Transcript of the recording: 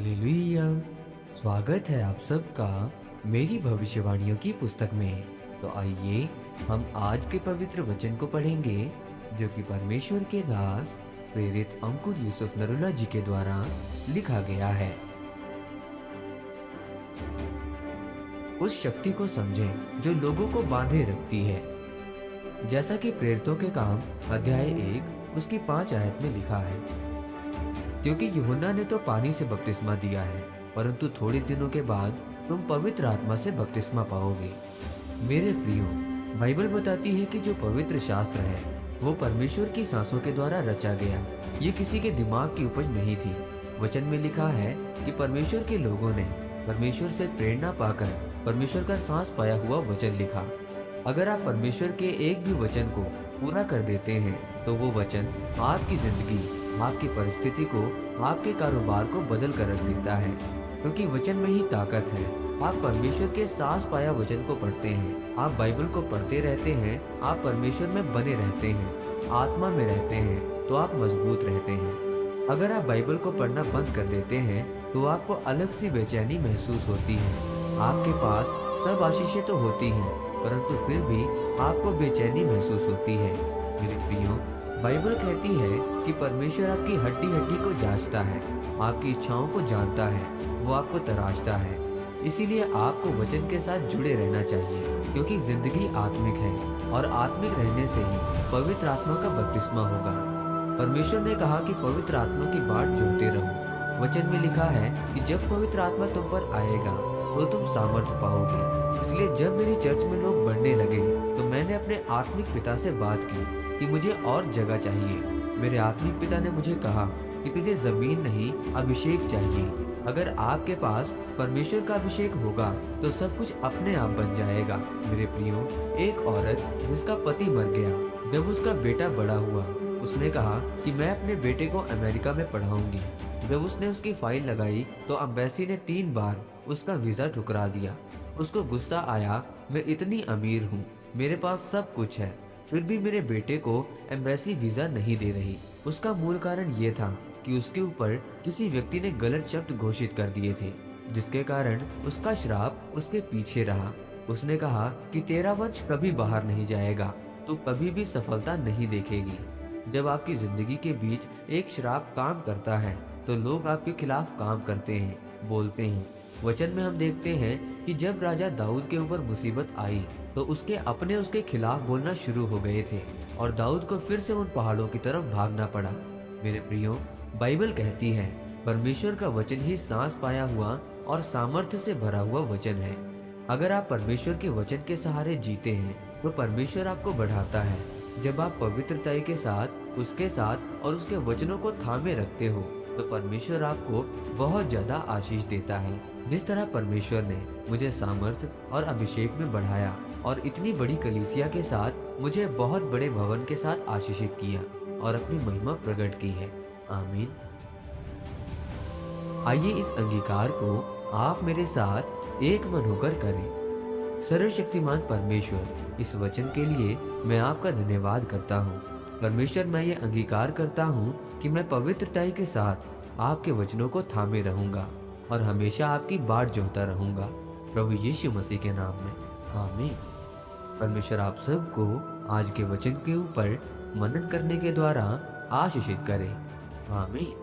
Hallelujah. स्वागत है आप सबका मेरी भविष्यवाणियों की पुस्तक में। तो आइए हम आज के पवित्र वचन को पढ़ेंगे जो कि परमेश्वर के दास प्रेरित अंकुर यूसुफ नरुला जी के द्वारा लिखा गया है। उस शक्ति को समझें जो लोगों को बांधे रखती है। जैसा कि प्रेरितों के काम अध्याय 1 उसकी 5 आयत में लिखा है, क्योंकि यूहन्ना ने तो पानी से बपतिस्मा दिया है, परंतु थोड़े दिनों के बाद तुम पवित्र आत्मा से बपतिस्मा पाओगे। मेरे प्रियो, बाइबल बताती है कि जो पवित्र शास्त्र है वो परमेश्वर की सांसों के द्वारा रचा गया। ये किसी के दिमाग की उपज नहीं थी। वचन में लिखा है कि परमेश्वर के लोगों ने परमेश्वर से प्रेरणा पाकर परमेश्वर का सांस पाया हुआ वचन लिखा। अगर आप परमेश्वर के एक भी वचन को पूरा कर देते हैं तो वो वचन आपकी जिंदगी, आपकी परिस्थिति को, आपके कारोबार को बदल कर रख देता है, क्योंकि वचन में ही ताकत है। आप परमेश्वर के सांस पाया वचन को पढ़ते हैं, आप बाइबल को पढ़ते रहते हैं, आप परमेश्वर में बने रहते हैं, आत्मा में रहते हैं, तो आप मजबूत रहते हैं। अगर आप बाइबल को पढ़ना बंद कर देते हैं तो आपको अलग सी बेचैनी महसूस होती है। आपके पास सब आशीषें तो होती हैं, परंतु फिर भी आपको बेचैनी महसूस होती है। मेरे प्रियो, बाइबल कहती है कि परमेश्वर आपकी हड्डी हड्डी को जांचता है, आपकी इच्छाओं को जानता है, वो आपको तराशता है। इसीलिए आपको वचन के साथ जुड़े रहना चाहिए, क्योंकि जिंदगी आत्मिक है और आत्मिक रहने से ही पवित्र आत्मा का बपतिस्मा होगा। परमेश्वर ने कहा कि पवित्र आत्मा की बाट जोहते रहो। वचन में लिखा है कि जब पवित्र आत्मा तुम पर आएगा तो तुम सामर्थ्य पाओगे। इसलिए जब मेरी चर्च में लोग बढ़ने लगे तो मैंने अपने आत्मिक पिता से बात की कि मुझे और जगह चाहिए। मेरे आत्मिक पिता ने मुझे कहा कि तुझे जमीन नहीं, अभिषेक चाहिए। अगर आपके पास परमेश्वर का अभिषेक होगा तो सब कुछ अपने आप बन जाएगा। मेरे प्रियो, एक औरत जिसका पति मर गया, जब उसका बेटा बड़ा हुआ, उसने कहा कि मैं अपने बेटे को अमेरिका में पढ़ाऊंगी। जब उसने उसकी फाइल लगाई तो अम्बेसी ने 3 बार उसका वीजा ठुकरा दिया। उसको गुस्सा आया, मैं इतनी अमीर हूँ, मेरे पास सब कुछ है, फिर भी मेरे बेटे को एम्बेसी वीजा नहीं दे रही। उसका मूल कारण ये था कि उसके ऊपर किसी व्यक्ति ने गलत शब्द घोषित कर दिए थे, जिसके कारण उसका श्राप उसके पीछे रहा। उसने कहा कि तेरा वंश कभी बाहर नहीं जाएगा, तू कभी भी सफलता नहीं देखेगी। जब आपकी जिंदगी के बीच एक श्राप काम करता है तो लोग आपके खिलाफ काम करते हैं, बोलते हैं। वचन में हम देखते हैं कि जब राजा दाऊद के ऊपर मुसीबत आई तो उसके अपने उसके खिलाफ बोलना शुरू हो गए थे और दाऊद को फिर से उन पहाड़ों की तरफ भागना पड़ा। मेरे प्रियो, बाइबल कहती है परमेश्वर का वचन ही सांस पाया हुआ और सामर्थ्य से भरा हुआ वचन है। अगर आप परमेश्वर के वचन के सहारे जीते हैं तो परमेश्वर आपको बढ़ाता है। जब आप पवित्रता के साथ उसके साथ और उसके वचनों को थामे रखते हो तो परमेश्वर आपको बहुत ज्यादा आशीष देता है। जिस तरह परमेश्वर ने मुझे सामर्थ्य और अभिषेक में बढ़ाया और इतनी बड़ी कलीसिया के साथ मुझे बहुत बड़े भवन के साथ आशीषित किया और अपनी महिमा प्रकट की है। आमीन। आइए इस अंगीकार को आप मेरे साथ एक मन होकर करें। सर्वशक्तिमान परमेश्वर, इस वचन के लिए मैं आपका धन्यवाद करता हूँ। परमेश्वर, मैं ये अंगीकार करता हूँ कि मैं पवित्रता के साथ आपके वचनों को थामे रहूंगा और हमेशा आपकी बाट जोहता रहूंगा, प्रभु यीशु मसीह के नाम में, आमीन। परमेश्वर आप सबको आज के वचन के ऊपर मनन करने के द्वारा आशीषित करे, आमीन।